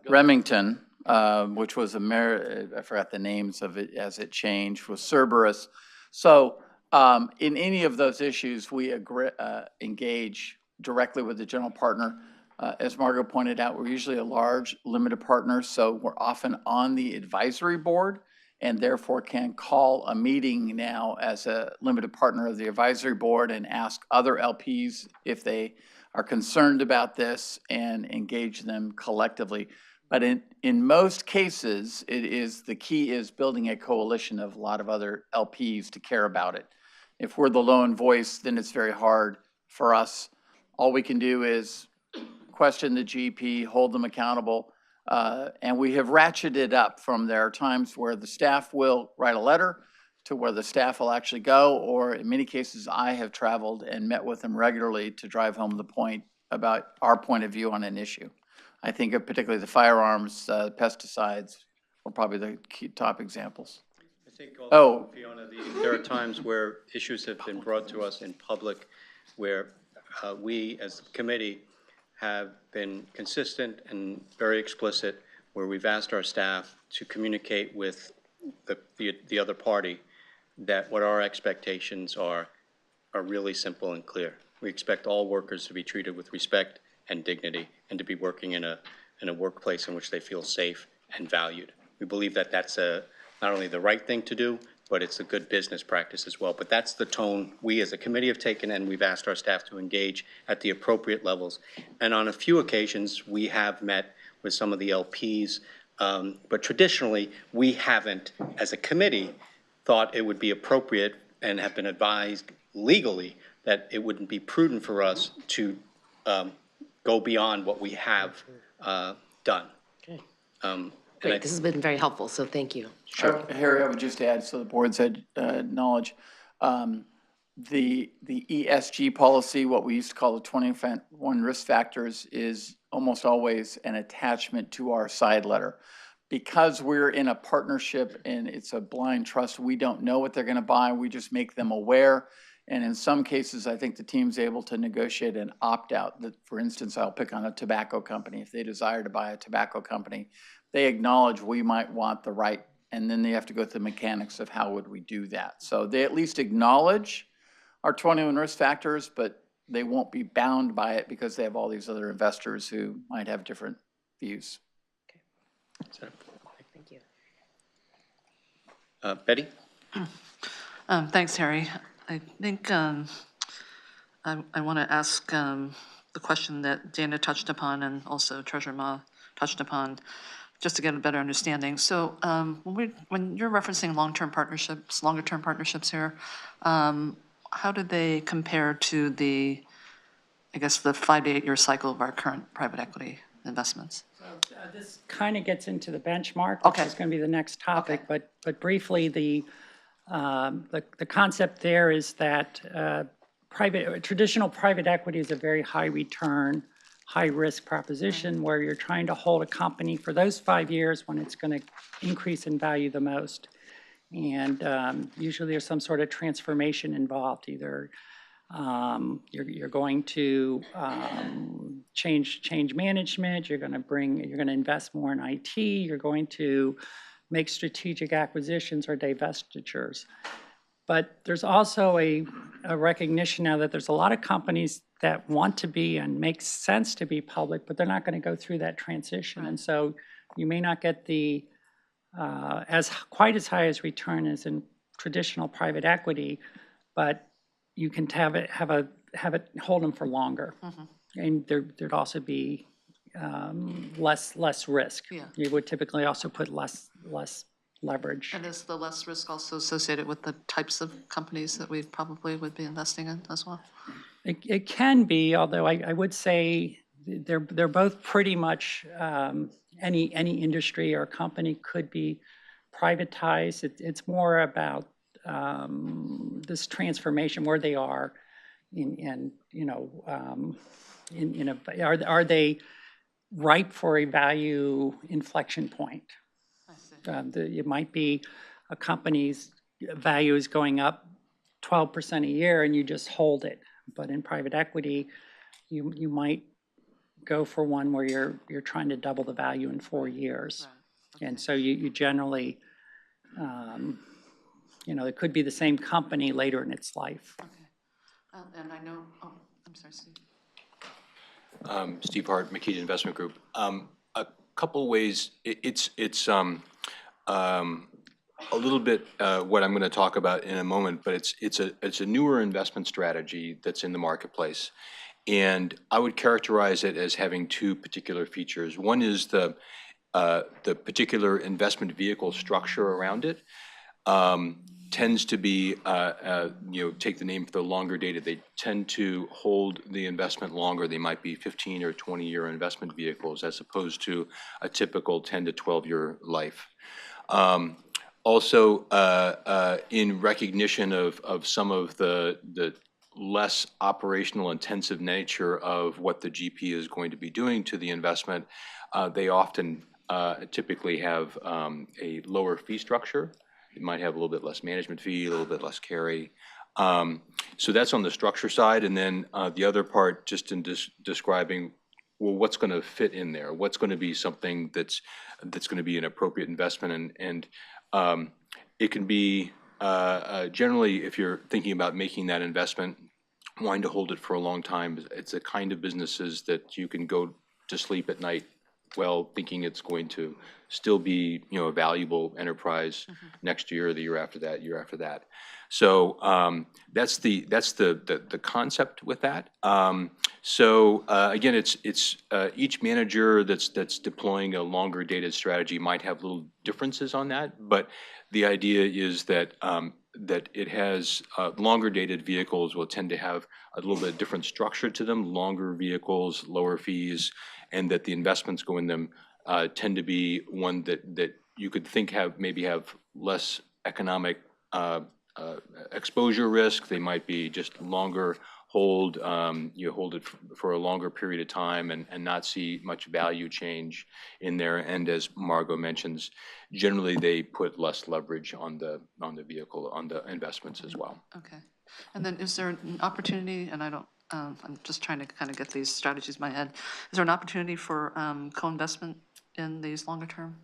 Remington, which was I forgot the names of it as it changed, was Cerberus. So in any of those issues, we engage directly with the general partner. As Margot pointed out, we're usually a large limited partner, so we're often on the advisory board and therefore can call a meeting now as a limited partner of the advisory board and ask other LPs if they are concerned about this and engage them collectively. But in most cases, the key is building a coalition of a lot of other LPs to care about it. If we're the lone voice, then it's very hard for us. All we can do is question the GP, hold them accountable, and we have ratcheted up from there are times where the staff will write a letter to where the staff will actually go, or in many cases, I have traveled and met with them regularly to drive home the point about our point of view on an issue. I think of particularly the firearms, pesticides were probably the key top examples. I think also, Fiona, there are times where issues have been brought to us in public where we as a committee have been consistent and very explicit, where we've asked our staff to communicate with the other party that what our expectations are really simple and clear. We expect all workers to be treated with respect and dignity and to be working in a workplace in which they feel safe and valued. We believe that that's not only the right thing to do, but it's a good business practice as well. But that's the tone we as a committee have taken, and we've asked our staff to engage at the appropriate levels. And on a few occasions, we have met with some of the LPs, but traditionally, we haven't, as a committee, thought it would be appropriate and have been advised legally that it wouldn't be prudent for us to go beyond what we have done. Okay. Great, this has been very helpful, so thank you. Sure. Harry, I would just add, so the board's had knowledge, the ESG policy, what we used to call the 21 risk factors, is almost always an attachment to our side letter. Because we're in a partnership and it's a blind trust, we don't know what they're going to buy. We just make them aware. And in some cases, I think the team's able to negotiate an opt-out. That, for instance, I'll pick on a tobacco company. If they desire to buy a tobacco company, they acknowledge we might want the right, and then they have to go through the mechanics of how would we do that. So they at least acknowledge our 21 risk factors, but they won't be bound by it because they have all these other investors who might have different views. So, thank you. Betty? Thanks, Harry. I think I want to ask the question that Dana touched upon and also Treasurer Ma touched upon, just to get a better understanding. So when you're referencing long-term partnerships, longer-term partnerships here, how do they compare to the, I guess, the 5 to 8 year cycle of our current private equity investments? So this kind of gets into the benchmark, which is going to be the next topic. Okay. But briefly, the concept there is that traditional private equity is a very high return, high risk proposition where you're trying to hold a company for those 5 years when it's going to increase in value the most. And usually there's some sort of transformation involved. Either you're going to change management, you're going to invest more in IT, you're going to make strategic acquisitions or divestitures. But there's also a recognition now that there's a lot of companies that want to be and make sense to be public, but they're not going to go through that transition. And so you may not get the quite as high as return as in traditional private equity, but you can have it hold them for longer. Mm-hmm. And there'd also be less risk. Yeah. You would typically also put less leverage. And is the less risk also associated with the types of companies that we probably would be investing in as well? It can be, although I would say they're both pretty much any industry or company could be privatized. It's more about this transformation where they are are they ripe for a value inflection point? It might be a company's value is going up 12% a year and you just hold it. But in private equity, you might go for one where you're trying to double the value in 4 years. And so you generally, it could be the same company later in its life. Okay. And I know, oh, I'm sorry, Steve. Steve Hart, McKean Investment Group. A couple of ways, it's a little bit what I'm going to talk about in a moment, but it's a newer investment strategy that's in the marketplace. And I would characterize it as having two particular features. One is the particular investment vehicle structure around it. Tends to be, take the name for the longer dated, they tend to hold the investment longer. They might be 15 or 20-year investment vehicles as opposed to a typical 10 to 12-year life. Also, in recognition of some of the less operational intensive nature of what the GP is going to be doing to the investment, they often typically have a lower fee structure. It might have a little bit less management fee, a little bit less carry. So that's on the structure side. And then the other part, just in describing, well, what's going to fit in there? What's going to be something that's going to be an appropriate investment? And it can be, generally, if you're thinking about making that investment, wanting to hold it for a long time, it's a kind of businesses that you can go to sleep at night well, thinking it's going to still be, a valuable enterprise next year, the year after that, year after that. So that's the concept with that. Again, it's each manager that's deploying a longer dated strategy might have little differences on that, but the idea is that that it has longer dated vehicles will tend to have a little bit different structure to them, longer vehicles, lower fees, and that the investments go in them tend to be one that you could think maybe have less economic exposure risk. They might be just longer hold, you hold it for a longer period of time and not see much value change in there. And as Margot mentions, generally they put less leverage on the vehicle, on the investments as well. Okay. And then is there an opportunity, and I'm just trying to kind of get these strategies in my head. Is there an opportunity for co-investment in these longer term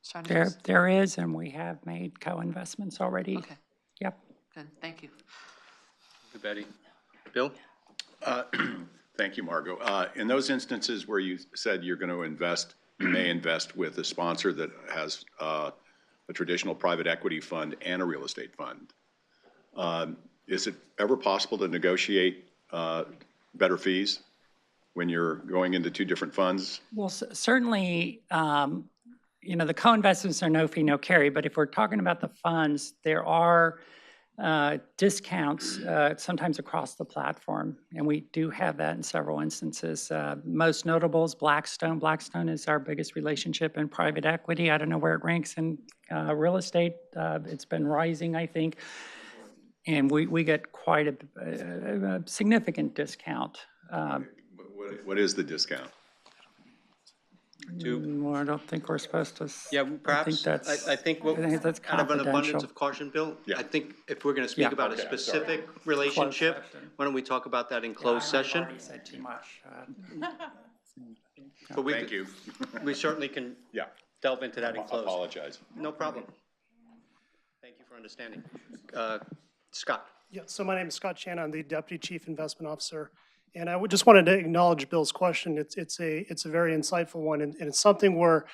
strategies? There is, and we have made co-investments already. Okay, Yep. good, thank you. Thank you, Betty. Bill? Thank you, Margot. In those instances where you said you're going to invest, you may invest with a sponsor that has a traditional private equity fund and a real estate fund. Is it ever possible to negotiate better fees when you're going into two different funds? Well, certainly, the co-investments are no fee, no carry, but if we're talking about the funds, there are discounts sometimes across the platform, and we do have that in several instances. Most notable is Blackstone. Blackstone is our biggest relationship in private equity. I don't know where it ranks in real estate. It's been rising, I think, and we get quite a significant discount. What is the discount? Well, I don't think we're supposed to. Yeah, perhaps, I think that's out of an abundance confidential. of caution, Bill, Yeah. I think if we're going to speak Yeah. about a specific relationship, session. why don't we talk about that in closed session? I already said too much. But we Thank you. We certainly can Yeah, delve into that in I closed. apologize. No problem. Thank you for understanding. Scott? Yeah, so my name is Scott Chan. I'm the Deputy Chief Investment Officer. And I just wanted to acknowledge Bill's question. It's a very insightful one, and it's something where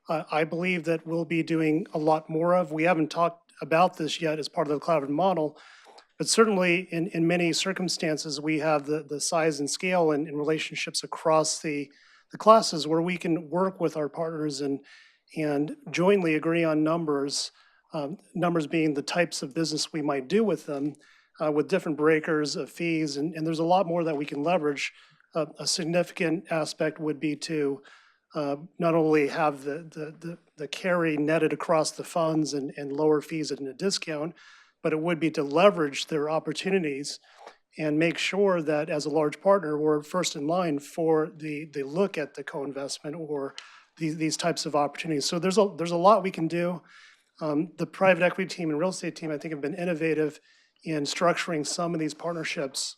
I believe that we'll be doing a lot more of. We haven't talked about this yet as part of the collaborative model, but certainly in many circumstances, we have the size and scale and relationships across the classes where we can work with our partners and jointly agree on numbers, numbers being the types of business we might do with them, with different breakers of fees, and there's a lot more that we can leverage. A significant aspect would be to not only have the carry netted across the funds and lower fees at a discount, but it would be to leverage their opportunities and make sure that as a large partner, we're first in line for the look at the co-investment or these types of opportunities. So there's a lot we can do. The private equity team and real estate team, I think, have been innovative in structuring some of these partnerships.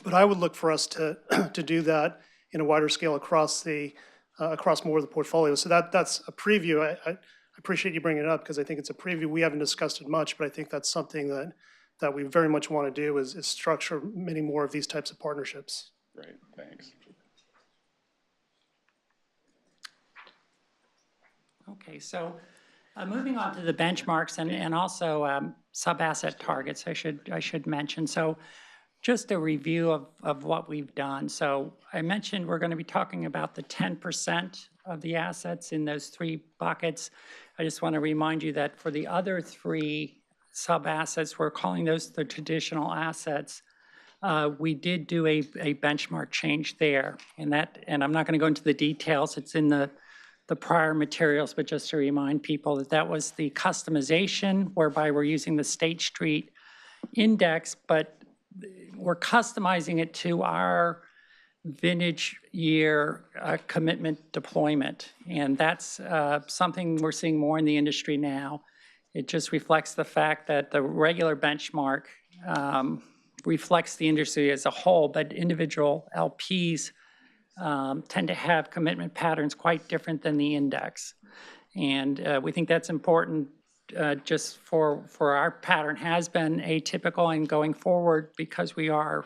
But I would look for us to do that in a wider scale across more of the portfolio. So that's a preview. I appreciate you bringing it up because I think it's a preview. We haven't discussed it much, but I think that's something that we very much want to do is structure many more of these types of partnerships. Great, thanks. Okay, so moving on to the benchmarks and also sub-asset targets, I should mention. So just a review of what we've done. So I mentioned we're going to be talking about the 10% of the assets in those three buckets. I just want to remind you that for the other three sub-assets, we're calling those the traditional assets. We did do a benchmark change there, and I'm not going to go into the details. It's in the prior materials, but just to remind people that was the customization whereby we're using the State Street index, but we're customizing it to our vintage year commitment deployment. And that's something we're seeing more in the industry now. It just reflects the fact that the regular benchmark reflects the industry as a whole, but individual LPs tend to have commitment patterns quite different than the index. And we think that's important just for our pattern has been atypical, and going forward, because we are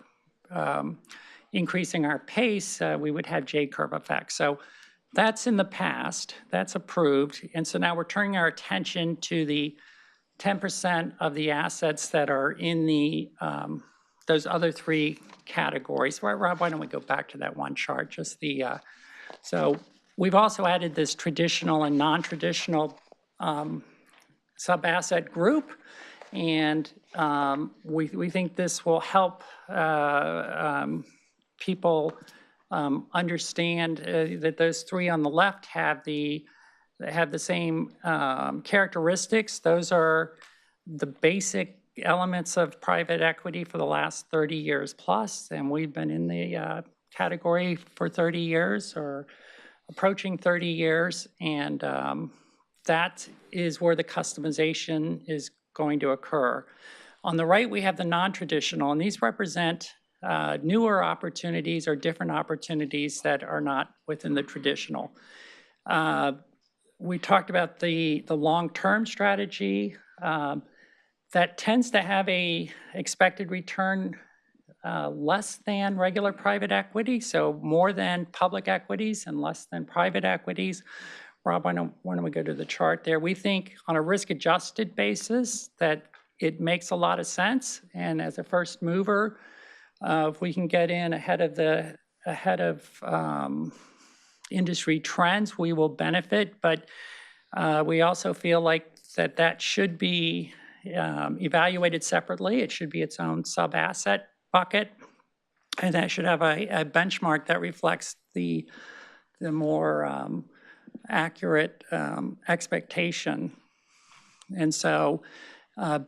increasing our pace, we would have J-curve effects. So that's in the past, that's approved. And so now we're turning our attention to the 10% of the assets that are in the those other three categories. Rob, why don't we go back to that one chart? Just the so we've also added this traditional and non-traditional sub-asset group, and we think this will help people understand that those three on the left have the same characteristics. Those are the basic elements of private equity for the last 30 years plus, and we've been in the category for 30 years or approaching 30 years, and that is where the customization is going to occur. On the right, we have the non-traditional, and these represent newer opportunities or different opportunities that are not within the traditional. We talked about the long-term strategy. That tends to have a expected return less than regular private equity, so more than public equities and less than private equities. Rob, why don't we go to the chart there? We think on a risk-adjusted basis that it makes a lot of sense, and as a first mover, if we can get in ahead of industry trends, we will benefit. But we also feel like that should be evaluated separately. It should be its own sub-asset bucket, and that should have a benchmark that reflects the more accurate expectation. And so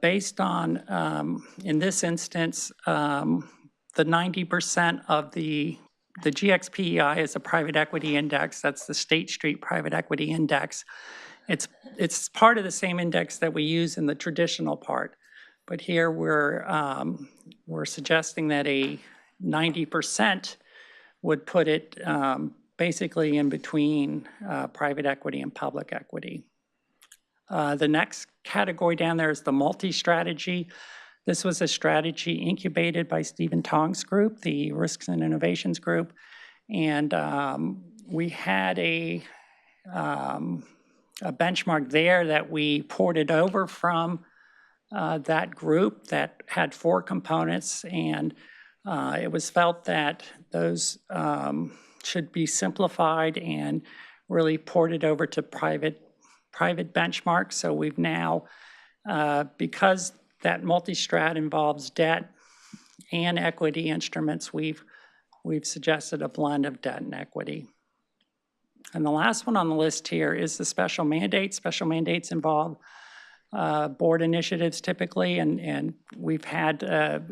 based on, in this instance, the 90% of the GXPEI is a private equity index. That's the State Street Private Equity Index. It's part of the same index that we use in the traditional part, but here we're suggesting that a 90% would put it basically in between private equity and public equity. The next category down there is the multi-strategy. This was a strategy incubated by Stephen Tong's group, the Risks and Innovations group, and we had a benchmark there that we ported over from that group that had 4 components, and it was felt that those should be simplified and really ported over to private benchmarks. So we've now, because that multi-strat involves debt and equity instruments, we've suggested a blend of debt and equity. And the last one on the list here is the special mandates. Special mandates involve board initiatives typically, and we've had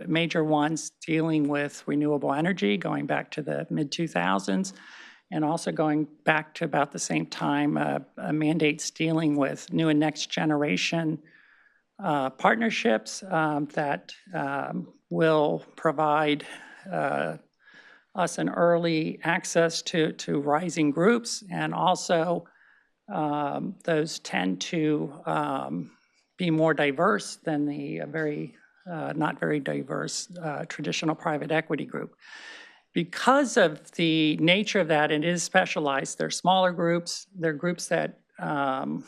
major ones dealing with renewable energy going back to the mid-2000s, and also going back to about the same time, mandates dealing with new and next generation partnerships that will provide us an early access to rising groups, and also those tend to be more diverse than the not very diverse traditional private equity group. Because of the nature of that, it is specialized. They're smaller groups. They're groups that it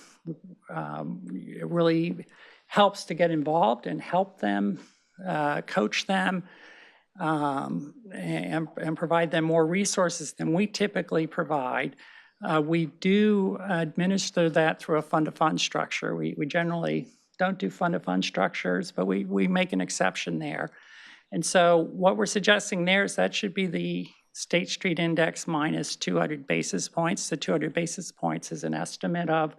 really helps to get involved and help them, coach them, and provide them more resources than we typically provide. We do administer that through a fund-to-fund structure. We generally don't do fund-to-fund structures, but we make an exception there. And so what we're suggesting there is that should be the State Street Index minus 200 basis points. The 200 basis points is an estimate of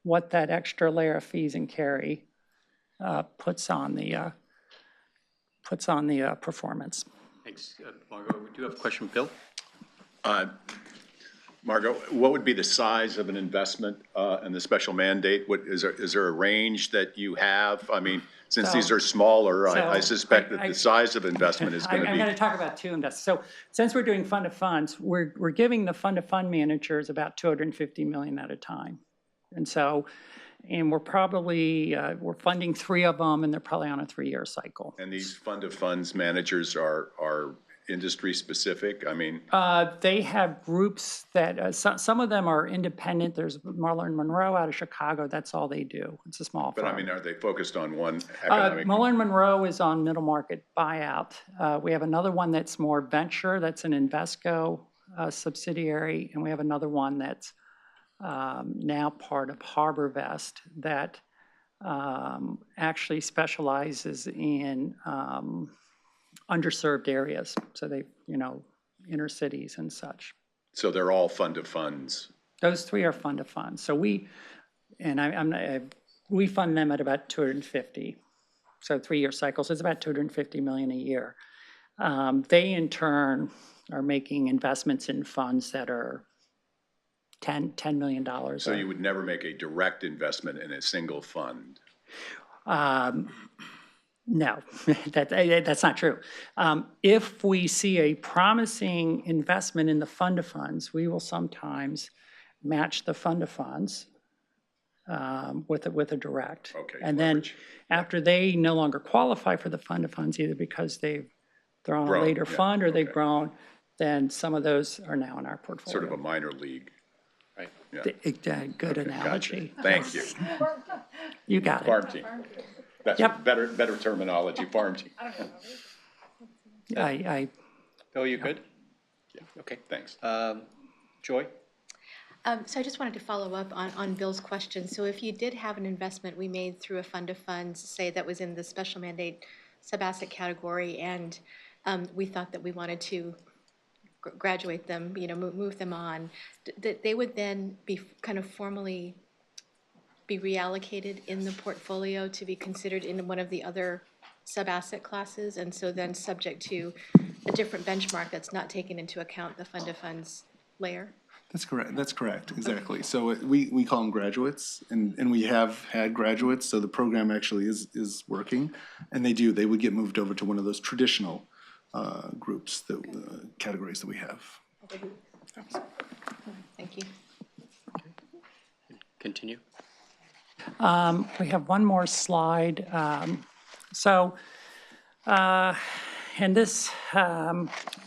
what that extra layer of fees and carry puts on the performance. Thanks, Margot. We do have a question, Bill? Margot, what would be the size of an investment and the special mandate? Is there a range that you have? I mean, since these are smaller, I suspect that the size of investment is going to be. I'm going to talk about two investments. So since we're doing fund of funds, we're giving the fund of fund managers about $250 million at a time. And so, and we're probably, we're funding 3 of them, and they're probably on a 3-year cycle. And these fund of funds managers are industry specific? I mean, they have groups that, some of them are independent. There's Mullen Monroe out of Chicago. That's all they do. It's a small firm. but I mean, are they focused on one economic? Mullen Monroe is on middle market buyout. We have another one that's more venture. That's an Invesco subsidiary. And we have another one that's now part of HarborVest that actually specializes in underserved areas. So they, inner cities and such. So they're all fund of funds? Those 3 are fund of funds. So we fund them at about 250. So 3-year cycles, it's about $250 million a year. They in turn are making investments in funds that are $10 million. So you would never make a direct investment in a single fund? No, that's not true. If we see a promising investment in the fund of funds, we will sometimes match the fund of funds with a direct. Okay, and leverage. Then after they no longer qualify for the fund of funds, either because they're on a later fund or they've grown, then some of those are now in our portfolio. Sort of a minor league. Right. Yeah. Good analogy. Gotcha. Thank you. You got it. Farm team. That's better terminology, farm team. Bill, you good? Yeah. Okay. Thanks. Joy? So I just wanted to follow up on Bill's question. So if you did have an investment we made through a fund of funds, say that was in the special mandate sub-asset category, and we thought that we wanted to graduate them, move them on, they would then be kind of formally be reallocated in the portfolio to be considered in one of the other sub-asset classes, and so then subject to a different benchmark that's not taken into account the fund of funds layer? That's correct, exactly. So we call them graduates, and we have had graduates, so the program actually is working, and they would get moved over to one of those traditional groups, categories that we have. Thank you. Continue. We have one more slide. And this,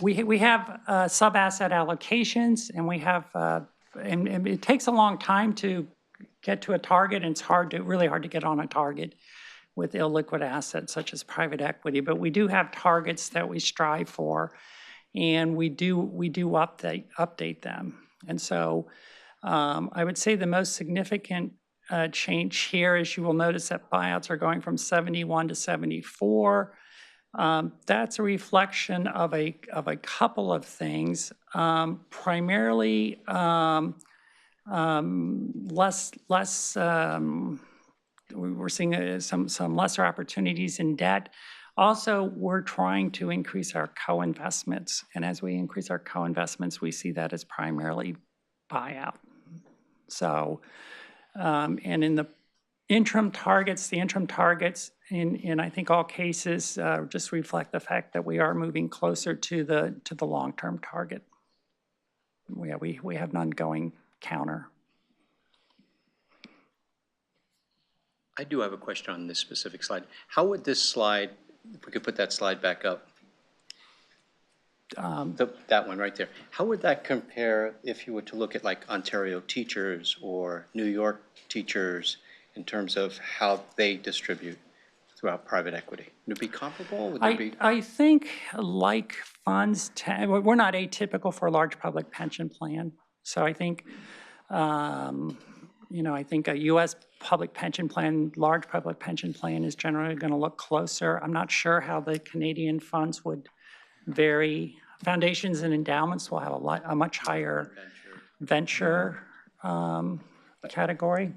we have sub-asset allocations, and we have, and it takes a long time to get to a target, and it's really hard to get on a target with illiquid assets such as private equity. But we do have targets that we strive for, and we do update them. And so I would say the most significant change here is you will notice that buyouts are going from 71 to 74. That's a reflection of a couple of things. Primarily, we're seeing some lesser opportunities in debt. Also, we're trying to increase our co-investments, and as we increase our co-investments, we see that as primarily buyout. So, and interim targets, in I think all cases, just reflect the fact that we are moving closer to the long-term target. We have none going counter. I do have a question on this specific slide. How would this slide, if we could put that slide back up, that one right there, how would that compare if you were to look at like Ontario teachers or New York teachers in terms of how they distribute throughout private equity? Would it be comparable? Would there be? I think like funds, we're not atypical for a large public pension plan. So I think, I think a U.S. public pension plan, large public pension plan is generally going to look closer. I'm not sure how the Canadian funds would vary. Foundations and endowments will have a much higher venture category.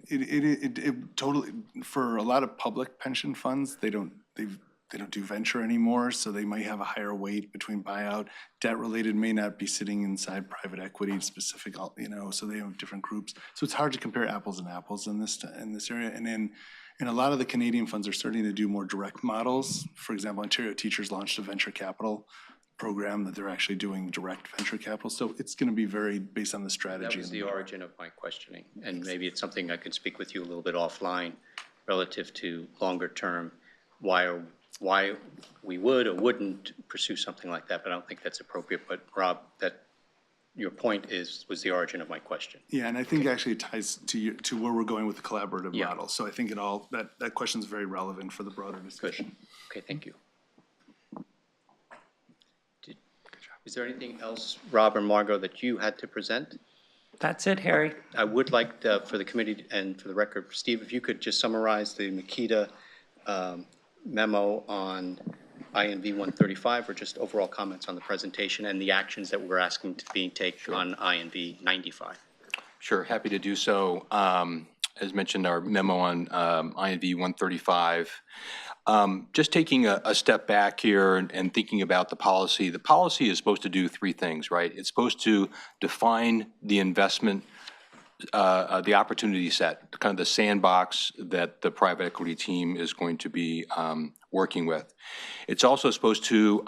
It totally, for a lot of public pension funds, they don't do venture anymore, so they might have a higher weight between buyout. Debt-related may not be sitting inside private equity specific, so they have different groups. So it's hard to compare apples and apples in this area. And then a lot of the Canadian funds are starting to do more direct models. For example, Ontario Teachers launched a venture capital program that they're actually doing direct venture capital. So it's going to be very based on the strategy. That was the origin of my questioning, and maybe it's something I can speak with you a little bit offline relative to longer term, why we would or wouldn't pursue something like that, but I don't think that's appropriate. But Rob, that your point was the origin of my question. Yeah, and I think actually it ties to where we're going with the collaborative Yeah. model. So I think that question is very relevant for the broader discussion. Okay, thank you. Is there anything else, Rob or Margot, that you had to present? That's it, Harry. I would like for the committee and for the record, Steve, if you could just summarize the Makita memo on INV 135 or just overall comments on the presentation and the actions that we're asking to be taken on INV 95. Sure, happy to do so. As mentioned, our memo on INV 135. Just taking a step back here and thinking about the policy. The policy is supposed to do three things, right? It's supposed to define the investment, the opportunity set, kind of the sandbox that the private equity team is going to be working with. It's also supposed to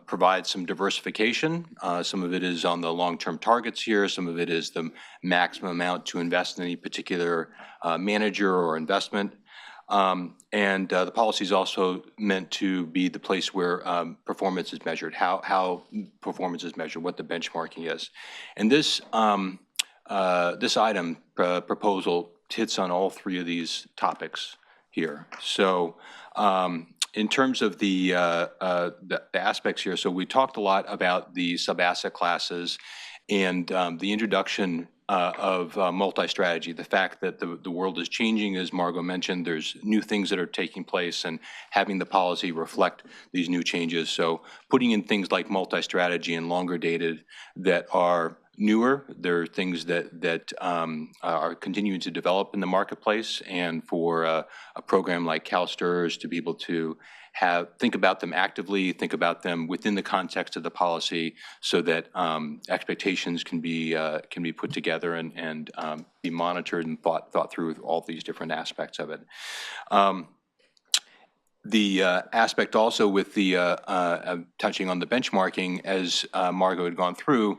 provide some diversification. Some of it is on the long-term targets here. Some of it is the maximum amount to invest in any particular manager or investment. And the policy is also meant to be the place where performance is measured, how performance is measured, what the benchmarking is. And this this item proposal hits on all three of these topics here. So in terms of the aspects here, so we talked a lot about the sub-asset classes and the introduction of multi-strategy, the fact that the world is changing, as Margot mentioned, there's new things that are taking place and having the policy reflect these new changes. So putting in things like multi-strategy and longer dated that are newer, there are things that are continuing to develop in the marketplace, and for a program like CalSTRS to be able to think about them actively, think about them within the context of the policy, so that expectations can be put together and be monitored and thought through with all these different aspects of it. The aspect also with the touching on the benchmarking, as Margot had gone through,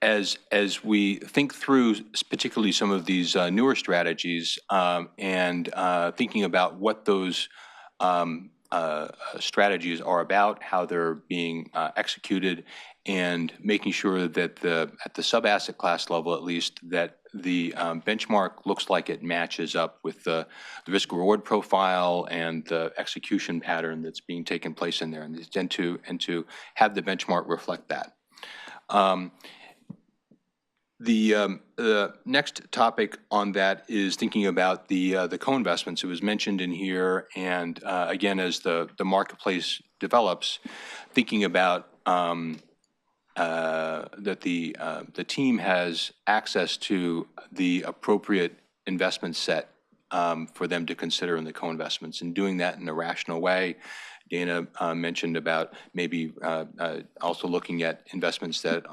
as we think through particularly some of these newer strategies and thinking about what those strategies are about, how they're being executed, and making sure that at the sub-asset class level at least, that the benchmark looks like it matches up with the risk-reward profile and the execution pattern that's being taken place in there, and to have the benchmark reflect that. The next topic on that is thinking about the co-investments. It was mentioned in here, and again, as the marketplace develops, thinking about that the team has access to the appropriate investment set for them to consider in the co-investments, and doing that in a rational way. Dana mentioned about maybe also looking at investments that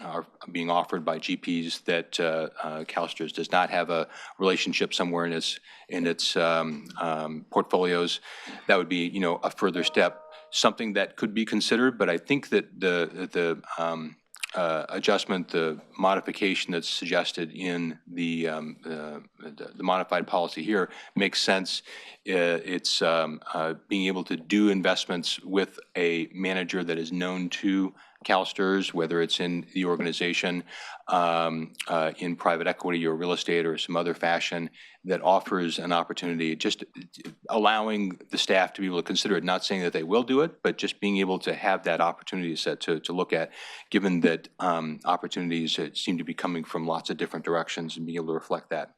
are being offered by GPs that CalSTRS does not have a relationship somewhere in its portfolios. That would be, you know, a further step, something that could be considered. But I think that the adjustment, the modification that's suggested in the modified policy here makes sense. It's being able to do investments with a manager that is known to CalSTRS, whether it's in the organization, in private equity or real estate or some other fashion, that offers an opportunity, just allowing the staff to be able to consider it, not saying that they will do it, but just being able to have that opportunity set to look at, given that opportunities seem to be coming from lots of different directions, and being able to reflect that.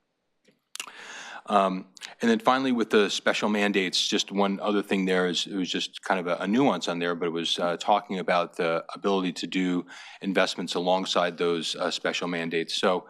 And then finally, with the special mandates, just one other thing there is, it was just kind of a nuance on there, but it was talking about the ability to do investments alongside those special mandates. So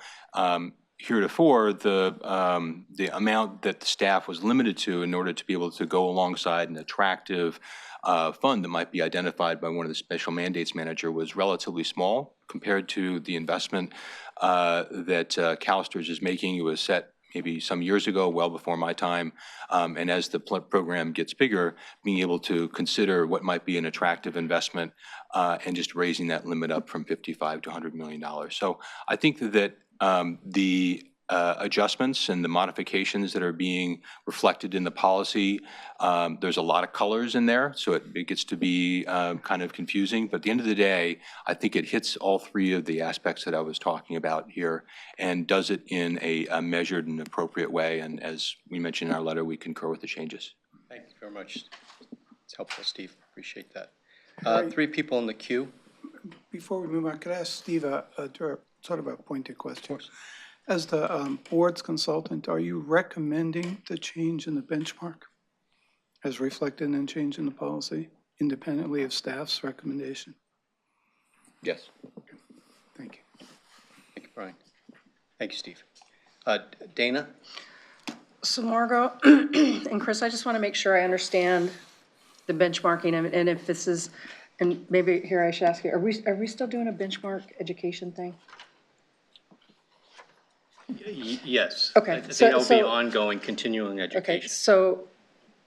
heretofore, the amount that the staff was limited to in order to be able to go alongside an attractive fund that might be identified by one of the special mandates manager was relatively small compared to the investment that CalSTRS is making. It was set maybe some years ago, well before my time. And as the program gets bigger, being able to consider what might be an attractive investment and just raising that limit up from $55 to $100 million. So I think that the adjustments and the modifications that are being reflected in the policy, there's a lot of colors in there, so it gets to be kind of confusing. But at the end of the day, I think it hits all three of the aspects that I was talking about here and does it in a measured and appropriate way. And as we mentioned in our letter, we concur with the changes. Thank you very much. It's helpful, Steve. Appreciate that. 3 people in the queue. Before we move on, could I ask Steve sort of a pointed question? As the board's consultant, are you recommending the change in the benchmark as reflected in change in the policy, independently of staff's recommendation? Yes. Thank you. Thank you, Brian. Thank you, Steve. Dana? So Margot and Chris, I just want to make sure I understand the benchmarking, and if this is, and maybe here I should ask you, are we still doing a benchmark education thing? Yes. Okay, I think it'll be ongoing, continuing education. Okay, so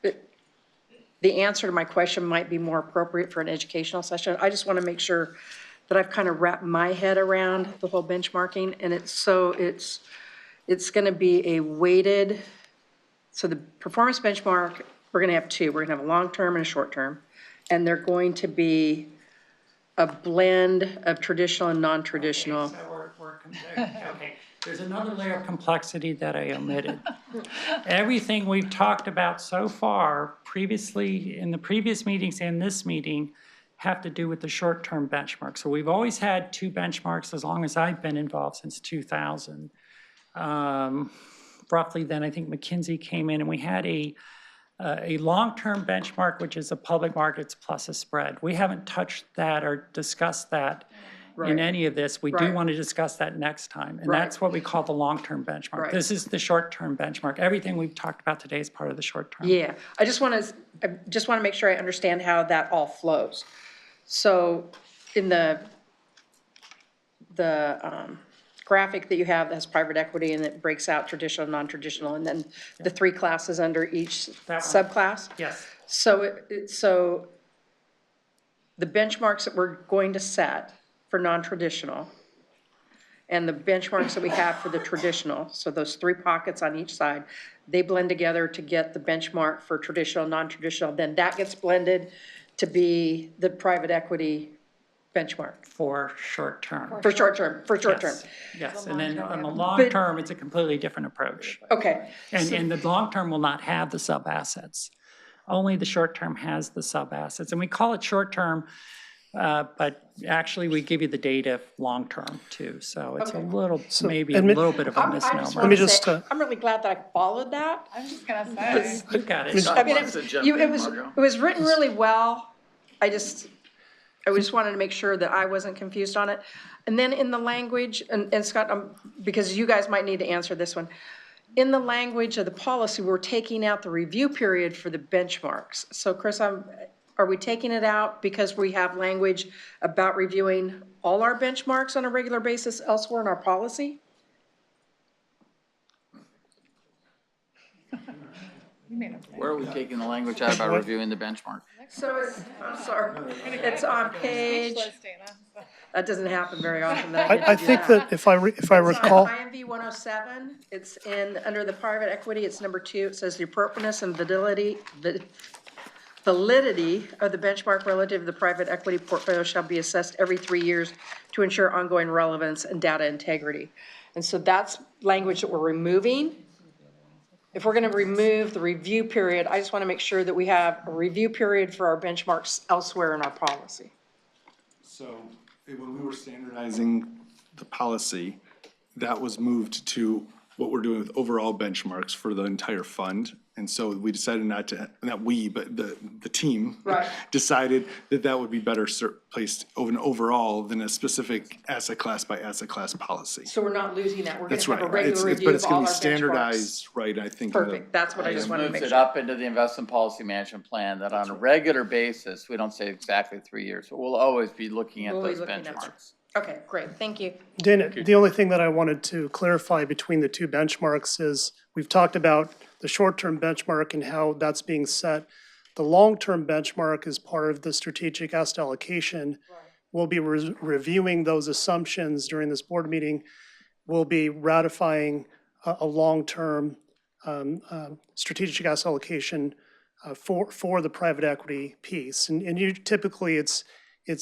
the answer to my question might be more appropriate for an educational session. I just want to make sure that I've kind of wrapped my head around the whole benchmarking, and it's going to be a weighted, so the performance benchmark, we're going to have 2. We're going to have a long-term and a short-term, and they're going to be a blend of traditional and non-traditional. Okay, so okay. There's another layer of complexity that I omitted. Everything we've talked about so far, previously, in the previous meetings and this meeting, have to do with the short-term benchmark. So we've always had 2 benchmarks as long as I've been involved, since 2000. Roughly then, I think McKinsey came in, and we had a long-term benchmark, which is a public markets plus a spread. We haven't touched that or discussed that in any of this. We do want to discuss that next time, and that's what we call the long-term benchmark. This is the short-term benchmark. Everything we've talked about today is part of the short-term. Yeah, I just want to make sure I understand how that all flows. So in the graphic that you have that has private equity and it breaks out traditional, non-traditional, and then the 3 classes under each subclass? Yes. So so the benchmarks that we're going to set for non-traditional and the benchmarks that we have for the traditional, so those 3 pockets on each side, they blend together to get the benchmark for traditional, non-traditional. Then that gets blended to be the private equity benchmark. For short-term. For short-term, Yes, and then on the long-term, it's a completely different approach. Okay. And the long-term will not have the sub-assets. Only the short-term has the sub-assets. And we call it short-term, but actually we give you the data long-term too. So it's a little, maybe a little bit of a misnomer. Let me just, I'm really glad that I followed that. I was just gonna say. You got it. I mean, it was written really well. I just wanted to make sure that I wasn't confused on it. And then in the language, and Scott, because you guys might need to answer this one. In the language of the policy, we're taking out the review period for the benchmarks. So Chris, are we taking it out because we have language about reviewing all our benchmarks on a regular basis elsewhere in our policy? Where are we taking the language out about reviewing the benchmark? So it's, I'm sorry, it's on page, that doesn't happen very often that I get I to do think that. that if I recall, IMV 107, it's in, under the private equity, it's number 2, it says the appropriateness and validity of the benchmark relative to the private equity portfolio shall be assessed every 3 years to ensure ongoing relevance and data integrity. And so that's language that we're removing. If we're going to remove the review period, I just want to make sure that we have a review period for our benchmarks elsewhere in our policy. So when we were standardizing the policy, that was moved to what we're doing with overall benchmarks for the entire fund. And so we decided not to, not we, but the team Right. decided that that would be better placed overall than a specific asset class by asset class policy. So we're not losing that. We're going That's to have right. a regular review But it's of all going our to be benchmarks. standardized, right, I think. in the- Perfect, that's what I just wanted to Moves make it sure. up into the investment policy management plan that on a regular basis, we don't say exactly 3 years, but we'll always be looking at We'll be those looking at benchmarks. Okay, great, thank you. Dana, the only thing that I wanted to clarify between the two benchmarks is we've talked about the short-term benchmark and how that's being set. The long-term benchmark is part of the strategic asset allocation. We'll be reviewing those assumptions during this board meeting. We'll be ratifying a long-term strategic asset allocation for the private equity piece. And you typically, it's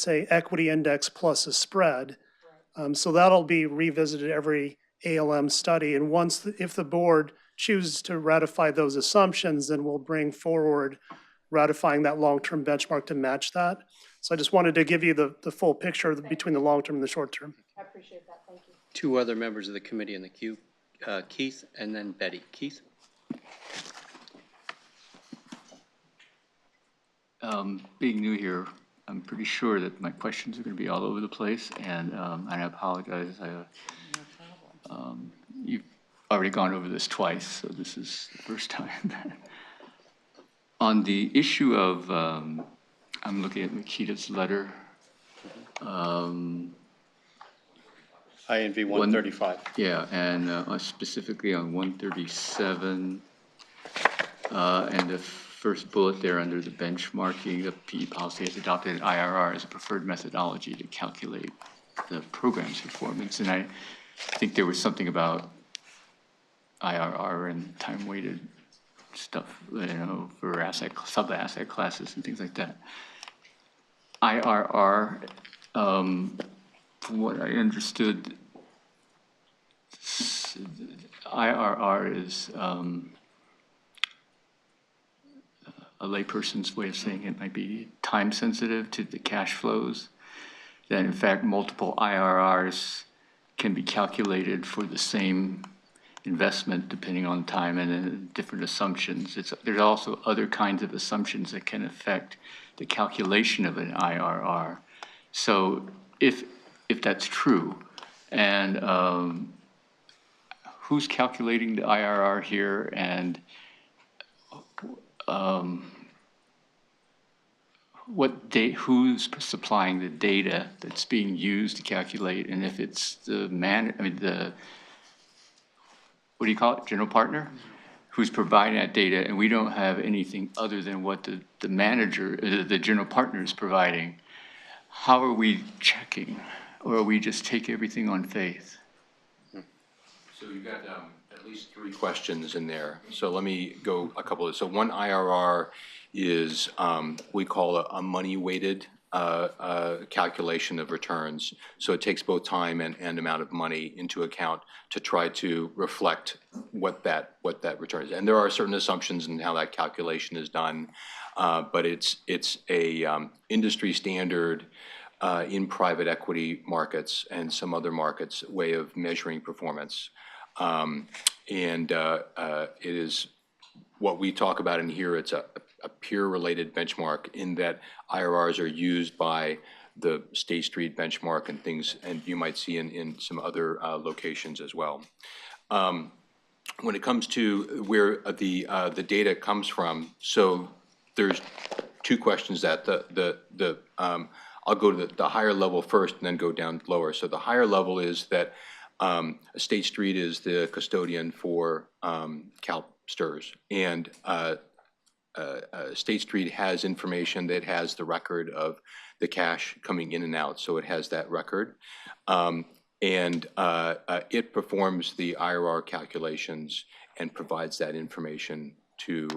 a equity index plus a spread. So that'll be revisited every ALM study. And if the board chooses to ratify those assumptions, then we'll bring forward ratifying that long-term benchmark to match that. So I just wanted to give you the full picture between the long-term and the short-term. I appreciate that, thank you. 2 other members of the committee in the queue, Keith and then Betty. Keith? Being new here, I'm pretty sure that my questions are going to be all over the place, and I apologize. You've already gone over this twice, so this is the first time. On the issue of, I'm looking at Makita's letter. INV 135. Yeah, and specifically on 137, and the first bullet there under the benchmarking, the PE policy has adopted IRR as a preferred methodology to calculate the program's performance. And I think there was something about IRR and time-weighted stuff, for sub-asset classes and things like that. IRR, from what I understood, IRR is a layperson's way of saying it might be time sensitive to the cash flows, that in fact multiple IRRs can be calculated for the same investment depending on time and different assumptions. There's also other kinds of assumptions that can affect the calculation of an IRR. So if that's true, and who's calculating the IRR here, and who's supplying the data that's being used to calculate, and if it's what do you call it, general partner, who's providing that data, and we don't have anything other than what the manager, the general partner is providing, how are we checking, or are we just take everything on faith? So you've got at least 3 questions in there. So let me go a couple of, so one IRR is we call a money-weighted calculation of returns. So it takes both time and amount of money into account to try to reflect what that return is. And there are certain assumptions in how that calculation is done, but it's a industry standard in private equity markets and some other markets way of measuring performance. It is what we talk about in here. It's a peer-related benchmark in that IRRs are used by the State Street benchmark and things, and you might see in some other locations as well. When it comes to where the data comes from, so there's 2 questions that the I'll go to the higher level first and then go down lower. So the higher level is that State Street is the custodian for CalSTRS, and State Street has information that has the record of the cash coming in and out, so it has that record. It performs the IRR calculations and provides that information to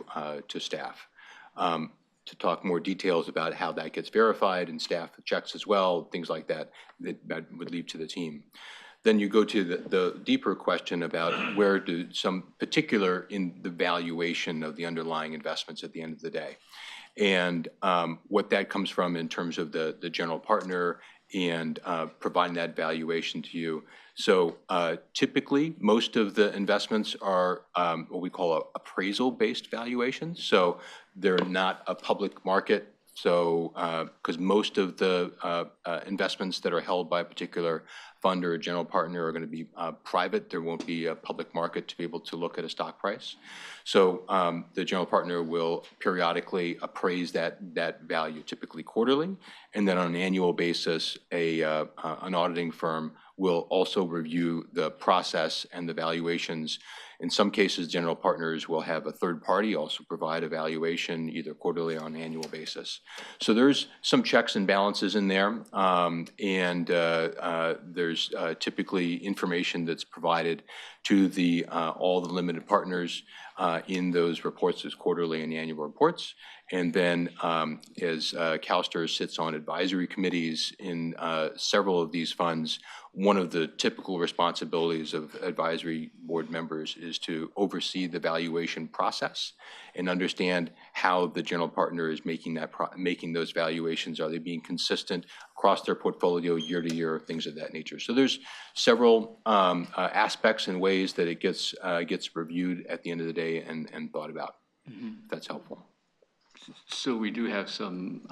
staff. To talk more details about how that gets verified and staff checks as well, things like that, that would leave to the team. Then you go to the deeper question about where do some particular in the valuation of the underlying investments at the end of the day. And what that comes from in terms of the general partner and providing that valuation to you. So typically, most of the investments are what we call appraisal-based valuations. So they're not a public market. So because most of the investments that are held by a particular fund or a general partner are going to be private, there won't be a public market to be able to look at a stock price. So the general partner will periodically appraise that value, typically quarterly, and then on an annual basis, an auditing firm will also review the process and the valuations. In some cases, general partners will have a third party also provide a valuation either quarterly or on an annual basis. So there's some checks and balances in there, and there's typically information that's provided to all the limited partners in those reports as quarterly and annual reports. And then as CalSTRS sits on advisory committees in several of these funds, one of the typical responsibilities of advisory board members is to oversee the valuation process and understand how the general partner is making those valuations. Are they being consistent across their portfolio year to year, things of that nature. So there's several aspects and ways that it gets reviewed at the end of the day and thought about. If that's helpful. So we do have some,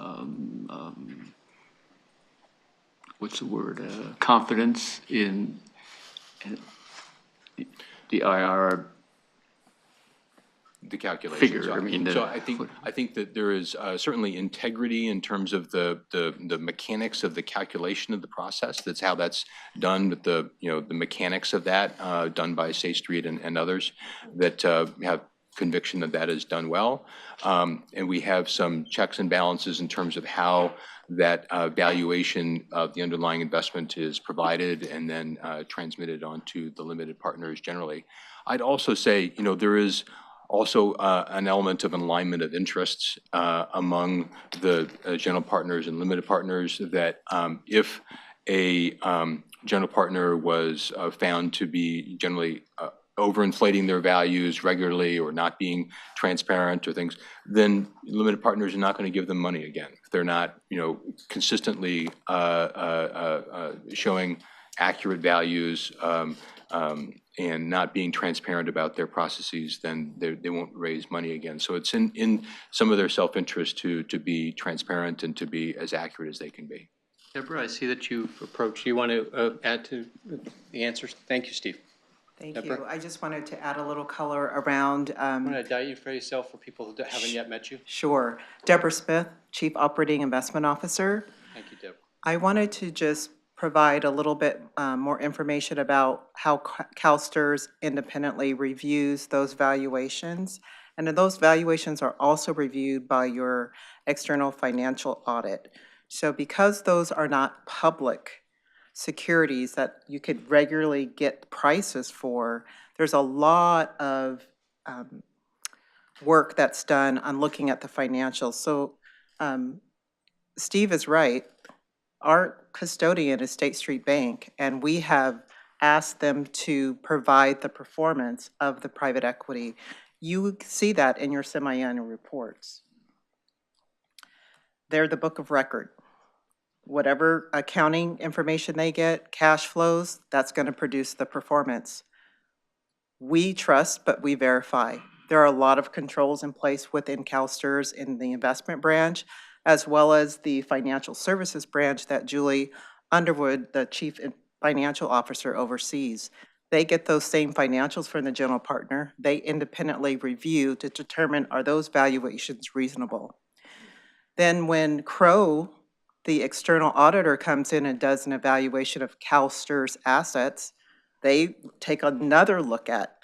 what's the word, confidence in the IRR the calculation. figure. So I think that there is certainly integrity in terms of the mechanics of the calculation of the process. That's how that's done, with the mechanics of that done by State Street and others that have conviction that is done well. And we have some checks and balances in terms of how that valuation of the underlying investment is provided and then transmitted onto the limited partners generally. I'd also say, there is also an element of an alignment of interests among the general partners and limited partners that if a general partner was found to be generally overinflating their values regularly or not being transparent or things, then limited partners are not going to give them money again. If they're not, consistently showing accurate values and not being transparent about their processes, then they won't raise money again. So it's in some of their self-interest to be transparent and to be as accurate as they can be. Deborah, I see that you've approached. You want to add to the answers? Thank you, Steve. Thank Deborah? you. I just wanted to add a little color around. Want to identify for yourself for people who haven't yet met you? Sure. Deborah Smith, Chief Operating Investment Officer. Thank you, Deborah. I wanted to just provide a little bit more information about how CalSTRS independently reviews those valuations. And then those valuations are also reviewed by your external financial audit. So because those are not public securities that you could regularly get prices for, there's a lot of work that's done on looking at the financials. So Steve is right. Our custodian is State Street Bank, and we have asked them to provide the performance of the private equity. You see that in your semi-annual reports. They're the book of record. Whatever accounting information they get, cash flows, that's going to produce the performance. We trust, but we verify. There are a lot of controls in place within CalSTRS in the investment branch, as well as the financial services branch that Julie Underwood, the Chief Financial Officer, oversees. They get those same financials from the general partner. They independently review to determine, are those valuations reasonable? Then when Crow the external auditor comes in and does an evaluation of CalSTRS assets, they take another look at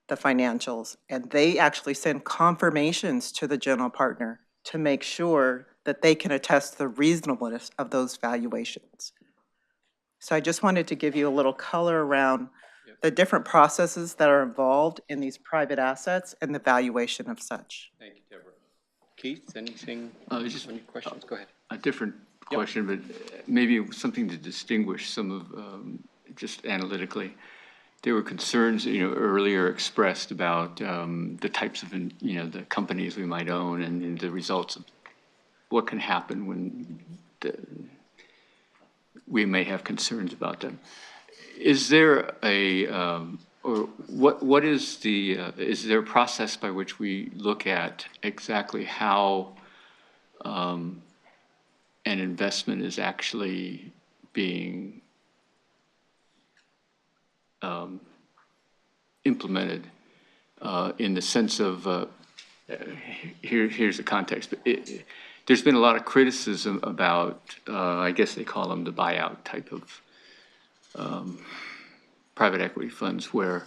the financials, and they actually send confirmations to the general partner to make sure that they can attest the reasonableness of those valuations. So I just wanted to give you a little color around the different processes that are involved in these private assets and the valuation of such. Thank you, Deborah. Keith, anything, Just any questions? Go ahead. a different question, but maybe something to distinguish some of, just analytically. There were concerns, earlier expressed about the types of, the companies we might own and the results of what can happen when we may have concerns about them. Is there a, or what is is there a process by which we look at exactly how an investment is actually being implemented in the sense of, here's the context, but there's been a lot of criticism about, I guess they call them the buyout type of private equity funds, where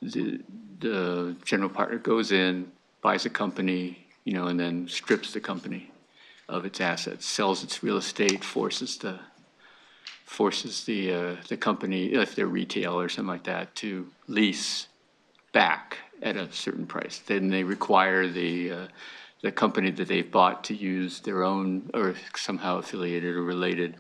the general partner goes in, buys a company, and then strips the company of its assets, sells its real estate, forces the company, if they're retail or something like that, to lease back at a certain price. Then they require the company that they've bought to use their own or somehow affiliated or related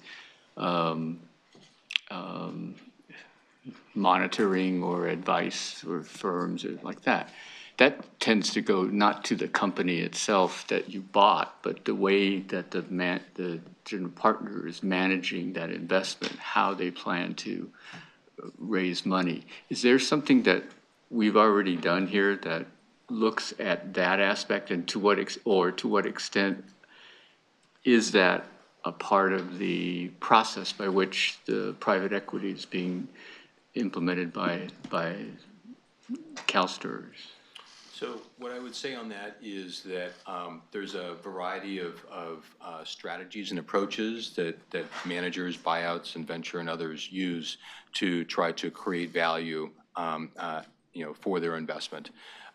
monitoring or advice or firms or like that. That tends to go not to the company itself that you bought, but the way that the general partner is managing that investment, how they plan to raise money. Is there something that we've already done here that looks at that aspect, and to what extent is that a part of the process by which the private equity is being implemented by CalSTRS? So what I would say on that is that there's a variety of strategies and approaches that managers, buyouts, and venture and others use to try to create value, for their investment.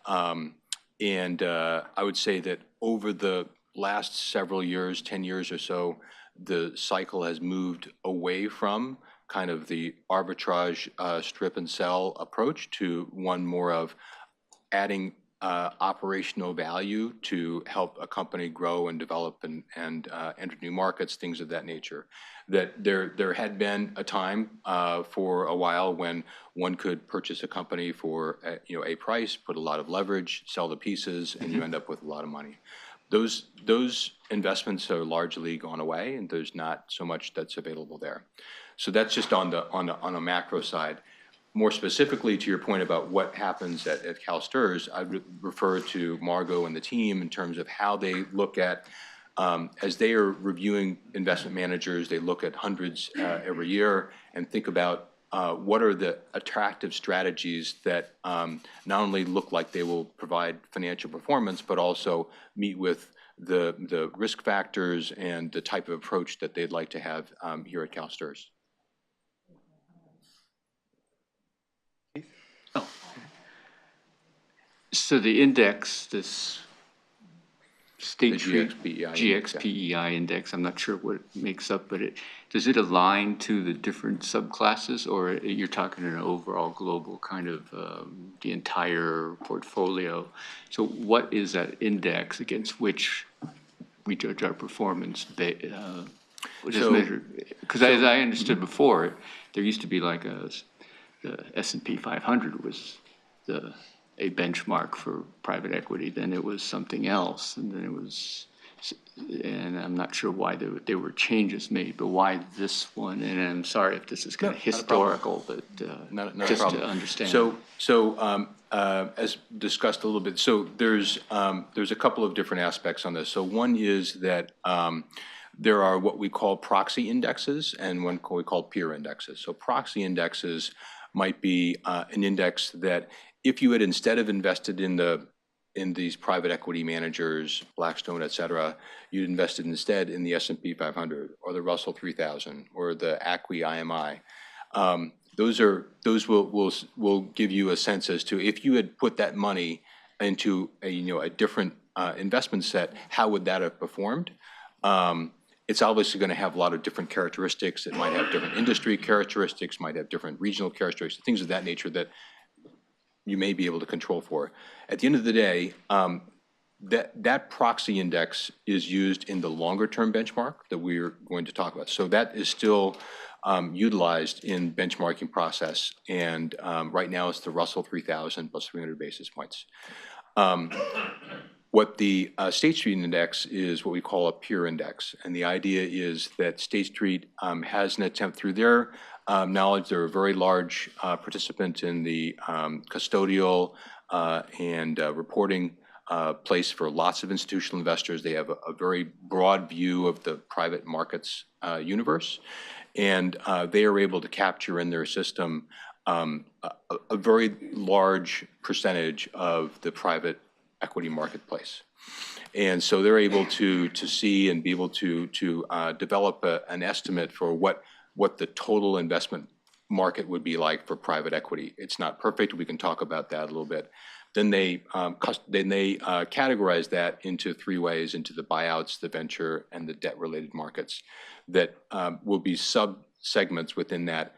And I would say that over the last several years, 10 years or so, the cycle has moved away from kind of the arbitrage strip and sell approach to one more of adding operational value to help a company grow and develop and enter new markets, things of that nature. That there had been a time for a while when one could purchase a company for a price, put a lot of leverage, sell the pieces, and you end up with a lot of money. Those investments are largely gone away, and there's not so much that's available there. So that's just on a macro side. More specifically to your point about what happens at CalSTRS, I would refer to Margot and the team in terms of how they look at, as they are reviewing investment managers, they look at hundreds every year and think about what are the attractive strategies that not only look like they will provide financial performance, but also meet with the risk factors and the type of approach that they'd like to have here at CalSTRS. So the index, this State Street GXPEI GXPEI index, I'm not sure what it makes up, but does it align to the different subclasses, or you're talking an overall global kind of the entire portfolio? So what is that index against which we judge our performance? Which is measured? Because as I understood before, there used to be like the S&P 500 was a benchmark for private equity, then it was something else, and then it was, and I'm not sure why there were changes made, but why this one, and I'm sorry if this is kind of historical, but just to understand. So as discussed a little bit, so there's a couple of different aspects on this. So one is that there are what we call proxy indexes and one we call peer indexes. So proxy indexes might be an index that if you had instead of invested in the in these private equity managers, Blackstone, et cetera, you'd invested instead in the S&P 500 or the Russell 3000 or the ACWI IMI. Those will give you a sense as to if you had put that money into a different investment set, how would that have performed? It's obviously going to have a lot of different characteristics. It might have different industry characteristics, might have different regional characteristics, things of that nature that you may be able to control for. At the end of the day, that proxy index is used in the longer-term benchmark that we're going to talk about. So that is still utilized in benchmarking process, and right now it's the Russell 3000 plus 300 basis points. What the State Street Index is what we call a peer index, and the idea is that State Street has an attempt through their knowledge. They're a very large participant in the custodial and reporting place for lots of institutional investors. They have a very broad view of the private markets universe, and they are able to capture in their system a very large percentage of the private equity marketplace. And so they're able to see and be able to develop an estimate for what the total investment market would be like for private equity. It's not perfect. We can talk about that a little bit. Then they categorize that into three ways, into the buyouts, the venture, and the debt-related markets that will be sub-segments within that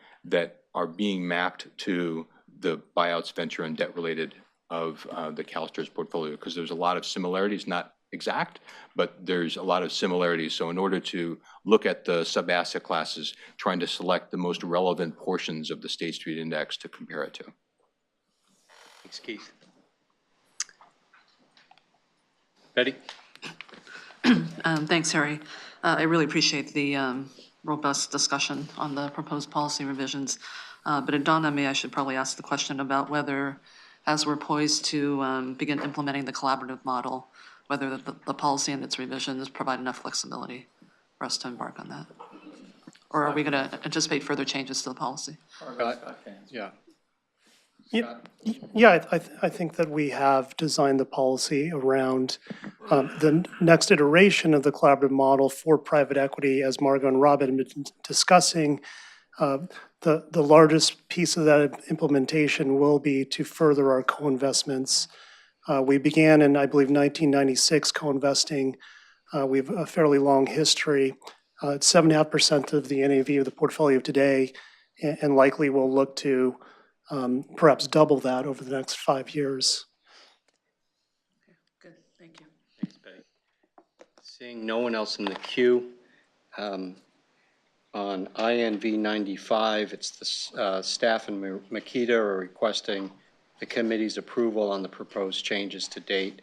are being mapped to the buyouts, venture, and debt-related of the CalSTRS portfolio, because there's a lot of similarities, not exact, but there's a lot of similarities. So in order to look at the sub-asset classes, trying to select the most relevant portions of the State Street Index to compare it to. Thanks, Keith. Betty? Thanks, Harry. I really appreciate the robust discussion on the proposed policy revisions. But it dawned on me I should probably ask the question about whether, as we're poised to begin implementing the collaborative model, whether the policy and its revisions provide enough flexibility for us to embark on that. Or are we going to anticipate further changes to the policy? Yeah. Yeah, I think that we have designed the policy around the next iteration of the collaborative model for private equity, as Margot and Rob had been discussing. The largest piece of that implementation will be to further our co-investments. We began in, I believe, 1996 co-investing. We have a fairly long history. It's 7.5% of the NAV of the portfolio today, and likely we'll look to perhaps double that over the next 5 years. Good, thank you. Thanks, Betty. Seeing no one else in the queue, on INV 95, it's the staff and Makita are requesting the committee's approval on the proposed changes to date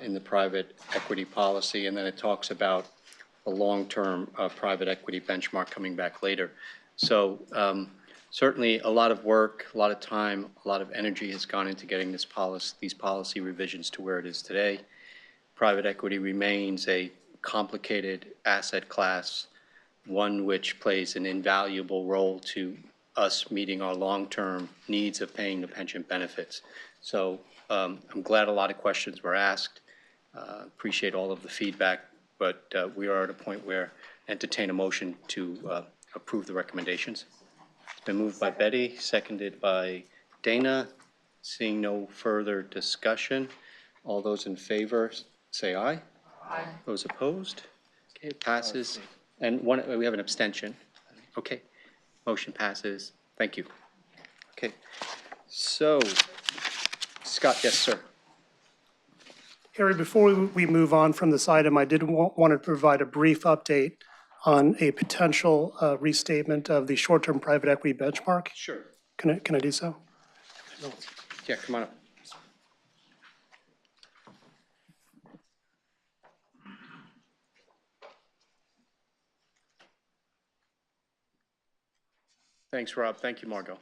in the private equity policy, and then it talks about the long-term private equity benchmark coming back later. So certainly a lot of work, a lot of time, a lot of energy has gone into getting these policy revisions to where it is today. Private equity remains a complicated asset class, one which plays an invaluable role to us meeting our long-term needs of paying the pension benefits. So I'm glad a lot of questions were asked. Appreciate all of the feedback, but we are at a point where entertain a motion to approve the recommendations. It's been moved by Betty, seconded by Dana. Seeing no further discussion, all those in favor say aye. Aye. Those opposed? Okay, it passes. And we have an abstention. Okay, motion passes. Thank you. Okay, so Scott, yes, sir. Harry, before we move on from this item, I did want to provide a brief update on a potential restatement of the short-term private equity benchmark. Sure. Can I do so? Yeah, come on up. Thanks, Rob. Thank you, Margot.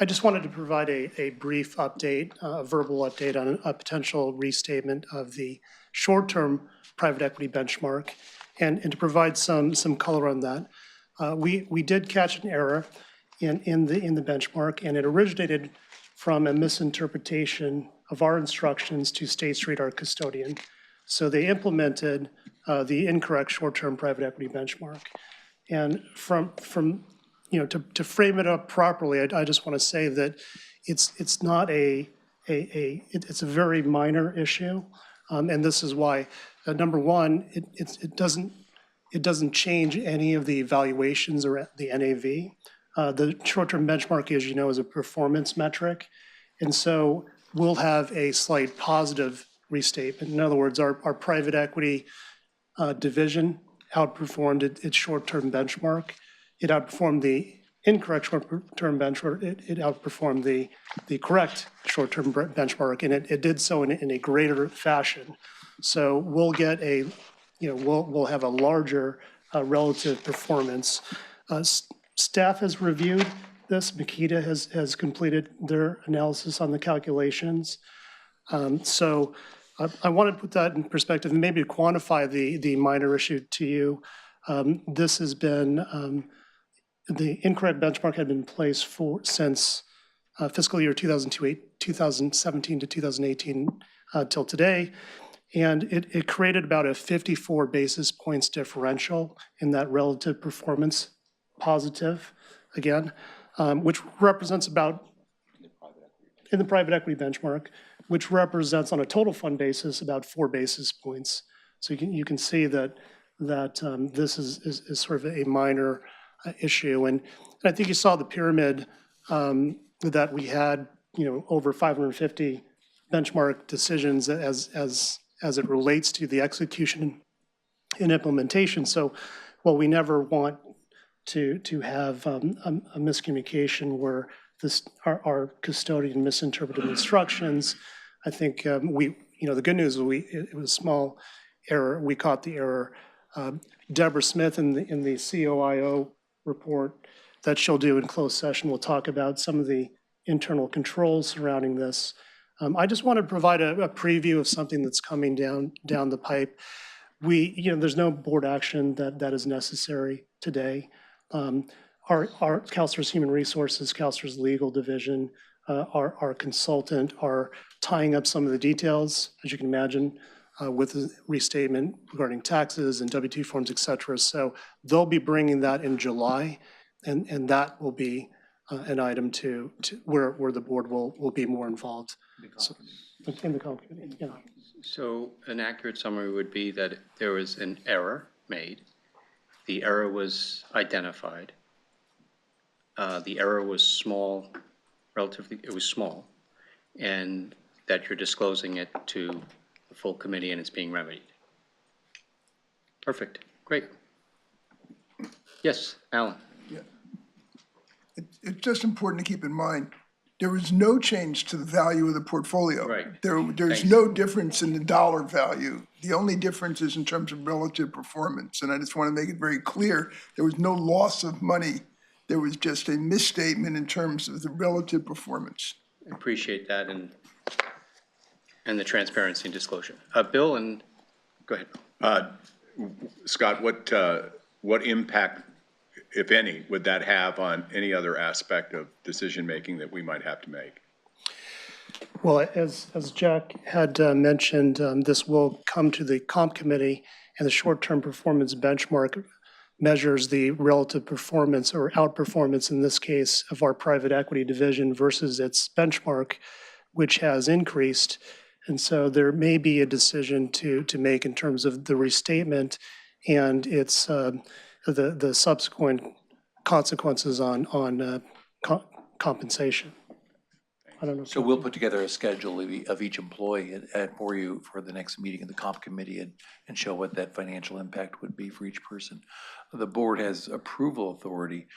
I just wanted to provide a brief update, a verbal update on a potential restatement of the short-term private equity benchmark and to provide some color on that. We did catch an error in the benchmark, and it originated from a misinterpretation of our instructions to State Street, our custodian. So they implemented the incorrect short-term private equity benchmark. And from to frame it up properly, I just want to say that it's not it's a very minor issue, and this is why. Number one, it doesn't change any of the valuations or the NAV. The short-term benchmark, as you know, is a performance metric, and so we'll have a slight positive restatement. In other words, our private equity division outperformed its short-term benchmark. It outperformed the incorrect short-term benchmark. It outperformed the correct short-term benchmark, and it did so in a greater fashion. So we'll get we'll have a larger relative performance. Staff has reviewed this. Makita has completed their analysis on the calculations. So I want to put that in perspective and maybe quantify the minor issue to you. This has been, the incorrect benchmark had been in place since fiscal year 2017 to 2018 till today. And it created about a 54 basis points differential in that relative performance positive, again, which represents about, in the private equity benchmark, which represents on a total fund basis about 4 basis points. So you can see that this is sort of a minor issue. And I think you saw the pyramid that we had, over 550 benchmark decisions as it relates to the execution and implementation. So while we never want to have a miscommunication where our custodian misinterpreted instructions, I think the good news is it was a small error. We caught the error. Deborah Smith in the COIO report that she'll do in closed session will talk about some of the internal controls surrounding this. I just want to provide a preview of something that's coming down the pipe. There's no board action that is necessary today. Our CalSTRS Human Resources, CalSTRS Legal Division, our consultant are tying up some of the details, as you can imagine, with the restatement regarding taxes and W-2 forms, et cetera. So they'll be bringing that in July, and that will be an item to where the board will be more involved. In the comp committee, yeah. So an accurate summary would be that there was an error made. The error was identified. The error was small, relatively, it was small, and that you're disclosing it to the full committee and it's being remedied. Perfect, great. Yes, Alan. Yeah. It's just important to keep in mind, there was no change to the value of the portfolio. Right. There's no difference in the dollar value. The only difference is in terms of relative performance. And I just want to make it very clear, there was no loss of money. There was just a misstatement in terms of the relative performance. I appreciate that and the transparency and disclosure. Bill, and go ahead. Scott, what impact, if any, would that have on any other aspect of decision-making that we might have to make? Well, as Jack had mentioned, this will come to the comp committee, and the short-term performance benchmark measures the relative performance or outperformance, in this case, of our private equity division versus its benchmark, which has increased. And so there may be a decision to make in terms of the restatement and its the subsequent consequences on compensation. I don't know. So we'll put together a schedule of each employee for you for the next meeting in the comp committee and show what that financial impact would be for each person. The board has approval authority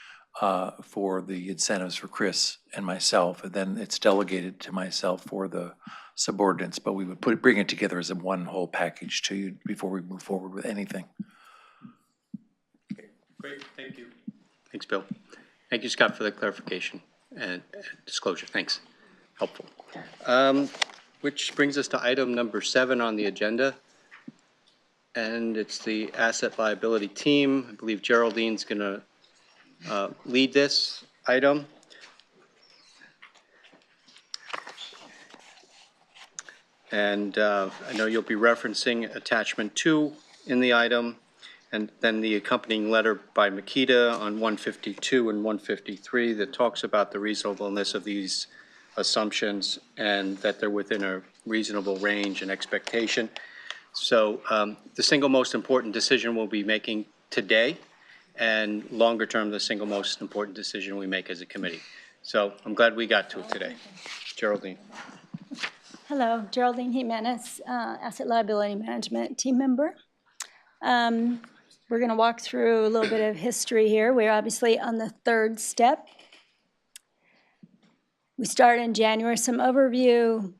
for the incentives for Chris and myself, and then it's delegated to myself for the subordinates, but we would bring it together as a one whole package to you before we move forward with anything. Okay, great, thank you. Thanks, Bill. Thank you, Scott, for the clarification. and disclosure. Thanks. Helpful. Which brings us to item number 7 on the agenda. And it's the asset liability team. I believe Geraldine's going to lead this item. And I know you'll be referencing attachment 2 in the item, and then the accompanying letter by Makita on 152 and 153 that talks about the reasonableness of these assumptions and that they're within a reasonable range and expectation. So the single most important decision we'll be making today, and longer term, the single most important decision we make as a committee. So I'm glad we got to it today. Geraldine. Hello, Geraldine Jimenez, Asset Liability Management team member. We're going to walk through a little bit of history here. We're obviously on the 3rd step. We started in January, some overview,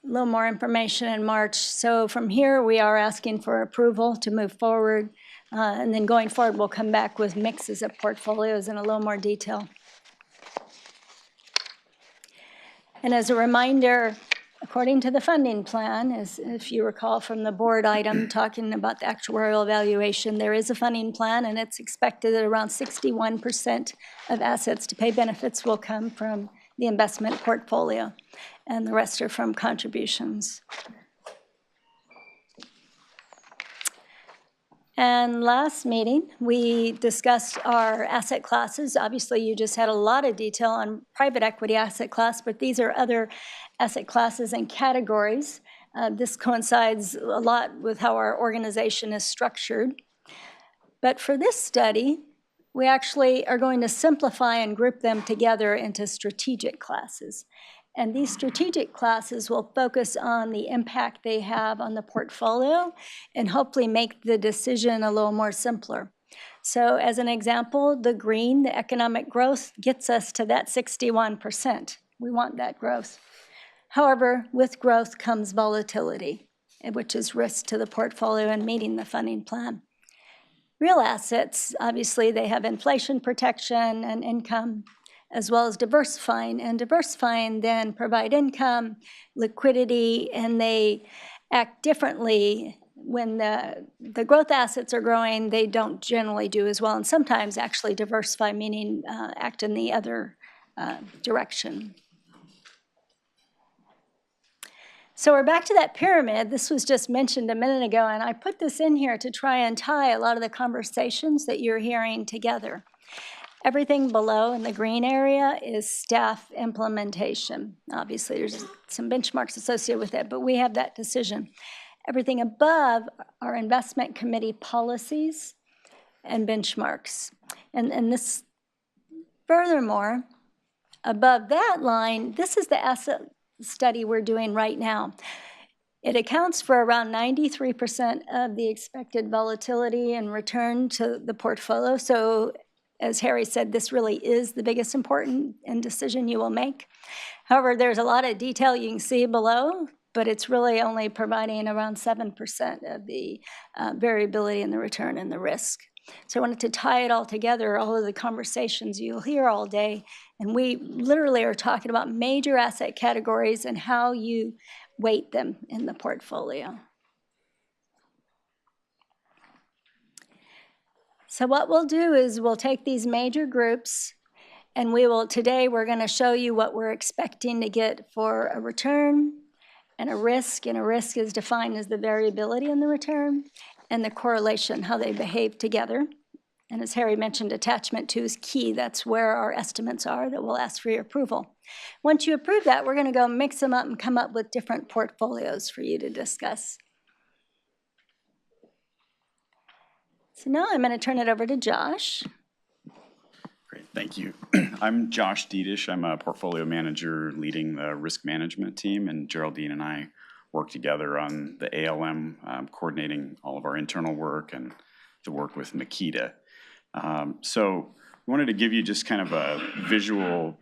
a little more information in March. So from here, we are asking for approval to move forward. And then going forward, we'll come back with mixes of portfolios in a little more detail. And as a reminder, according to the funding plan, as if you recall from the board item talking about the actuarial evaluation, there is a funding plan, and it's expected that around 61% of assets to pay benefits will come from the investment portfolio, and the rest are from contributions. And last meeting, we discussed our asset classes. Obviously, you just had a lot of detail on private equity asset class, but these are other asset classes and categories. This coincides a lot with how our organization is structured. But for this study, we actually are going to simplify and group them together into strategic classes. And these strategic classes will focus on the impact they have on the portfolio and hopefully make the decision a little more simpler. So as an example, the green, the economic growth, gets us to that 61%. We want that growth. However, with growth comes volatility, which is risk to the portfolio and meeting the funding plan. Real assets, obviously, they have inflation protection and income, as well as diversifying. And diversifying then provide income, liquidity, and they act differently. When the growth assets are growing, they don't generally do as well. And sometimes actually diversify, meaning act in the other direction. So we're back to that pyramid. This was just mentioned a minute ago, and I put this in here to try and tie a lot of the conversations that you're hearing together. Everything below in the green area is staff implementation. Obviously, there's some benchmarks associated with it, but we have that decision. Everything above are investment committee policies and benchmarks. And this, furthermore, above that line, this is the asset study we're doing right now. It accounts for around 93% of the expected volatility and return to the portfolio. So as Harry said, this really is the biggest important decision you will make. However, there's a lot of detail you can see below, but it's really only providing around 7% of the variability in the return and the risk. So I wanted to tie it all together, all of the conversations you'll hear all day. And we literally are talking about major asset categories and how you weight them in the portfolio. So what we'll do is we'll take these major groups and today we're going to show you what we're expecting to get for a return and a risk is defined as the variability in the return and the correlation, how they behave together. And as Harry mentioned, attachment 2 is key. That's where our estimates are that we'll ask for your approval. Once you approve that, we're going to go mix them up and come up with different portfolios for you to discuss. So now I'm going to turn it over to Josh. Great, thank you. I'm Josh Diedisch. I'm a portfolio manager leading the risk management team, and Geraldine and I work together on the ALM, coordinating all of our internal work and the work with Makita. So we wanted to give you just kind of a visual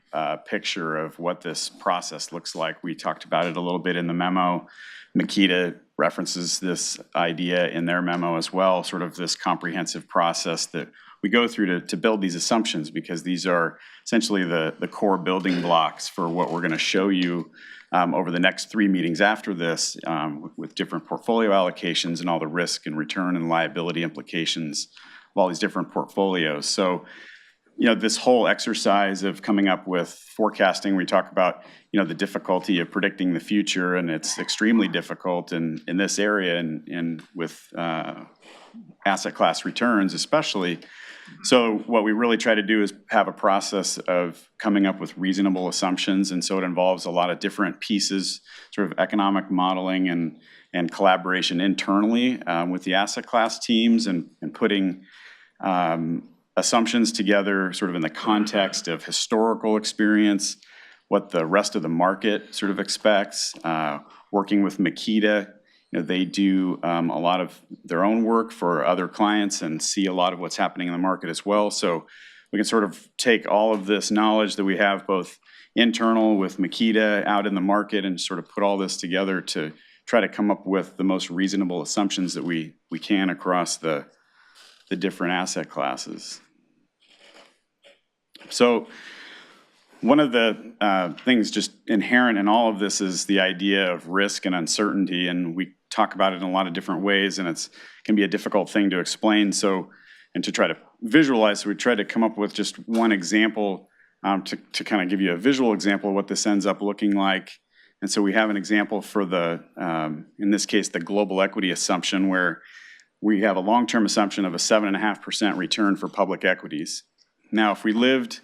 picture of what this process looks like. We talked about it a little bit in the memo. Makita references this idea in their memo as well, sort of this comprehensive process that we go through to build these assumptions, because these are essentially the core building blocks for what we're going to show you over the next 3 meetings after this, with different portfolio allocations and all the risk and return and liability implications of all these different portfolios. So, this whole exercise of coming up with forecasting, we talk about, the difficulty of predicting the future, and it's extremely difficult in this area and with asset class returns especially. So what we really try to do is have a process of coming up with reasonable assumptions, and so it involves a lot of different pieces, sort of economic modeling and collaboration internally with the asset class teams, and putting assumptions together sort of in the context of historical experience, what the rest of the market sort of expects, working with Makita. They do a lot of their own work for other clients and see a lot of what's happening in the market as well. So we can sort of take all of this knowledge that we have both internal with Makita out in the market and sort of put all this together to try to come up with the most reasonable assumptions that we can across the different asset classes. So one of the things just inherent in all of this is the idea of risk and uncertainty, and we talk about it in a lot of different ways, and it can be a difficult thing to explain. So, and to try to visualize, so we tried to come up with just one example to kind of give you a visual example of what this ends up looking like. And so we have an example for the, in this case, the global equity assumption, where we have a long-term assumption of a 7.5% return for public equities. Now, if we lived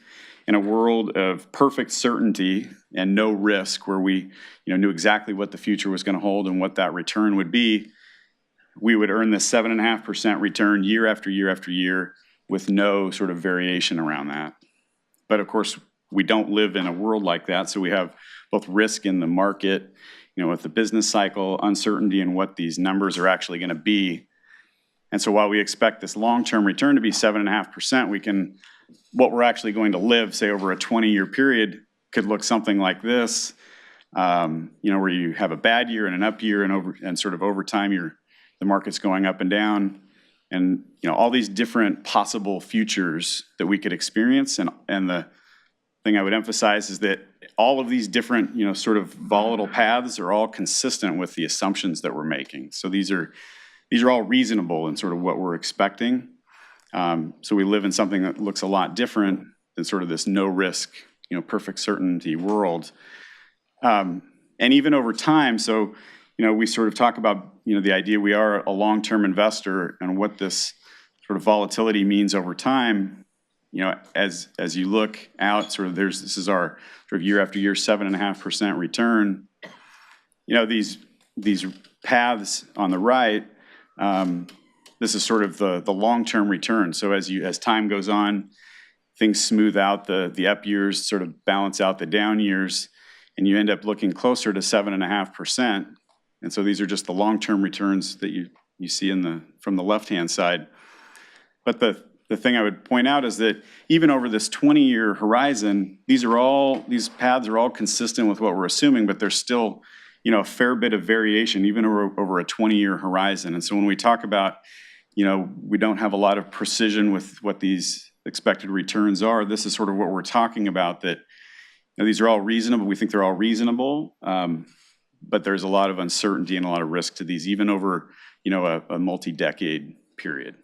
in a world of perfect certainty and no risk, where we knew exactly what the future was going to hold and what that return would be, we would earn this 7.5% return year after year after year with no sort of variation around that. But of course, we don't live in a world like that, so we have both risk in the market, with the business cycle, uncertainty in what these numbers are actually going to be. And so while we expect this long-term return to be 7.5%, what we're actually going to live, say, over a 20-year period, could look something like this, where you have a bad year and an up year, and sort of over time, the market's going up and down, and all these different possible futures that we could experience. And the thing I would emphasize is that all of these different, sort of volatile paths are all consistent with the assumptions that we're making. So these are all reasonable in sort of what we're expecting. So we live in something that looks a lot different than sort of this no risk, perfect certainty world. And even over time, so, we sort of talk about, the idea we are a long-term investor and what this sort of volatility means over time. As you look out, sort of this is our sort of year after year 7.5% return. These paths on the right, this is sort of the long-term return. So as time goes on, things smooth out, the up years sort of balance out the down years, and you end up looking closer to 7.5%. And so these are just the long-term returns that you see from the left-hand side. But the thing I would point out is that even over this 20-year horizon, these paths are all consistent with what we're assuming, but there's still, a fair bit of variation even over a 20-year horizon. And so when we talk about, we don't have a lot of precision with what these expected returns are, this is sort of what we're talking about, that these are all reasonable. We think they're all reasonable, but there's a lot of uncertainty and a lot of risk to these, even over, a multi-decade period.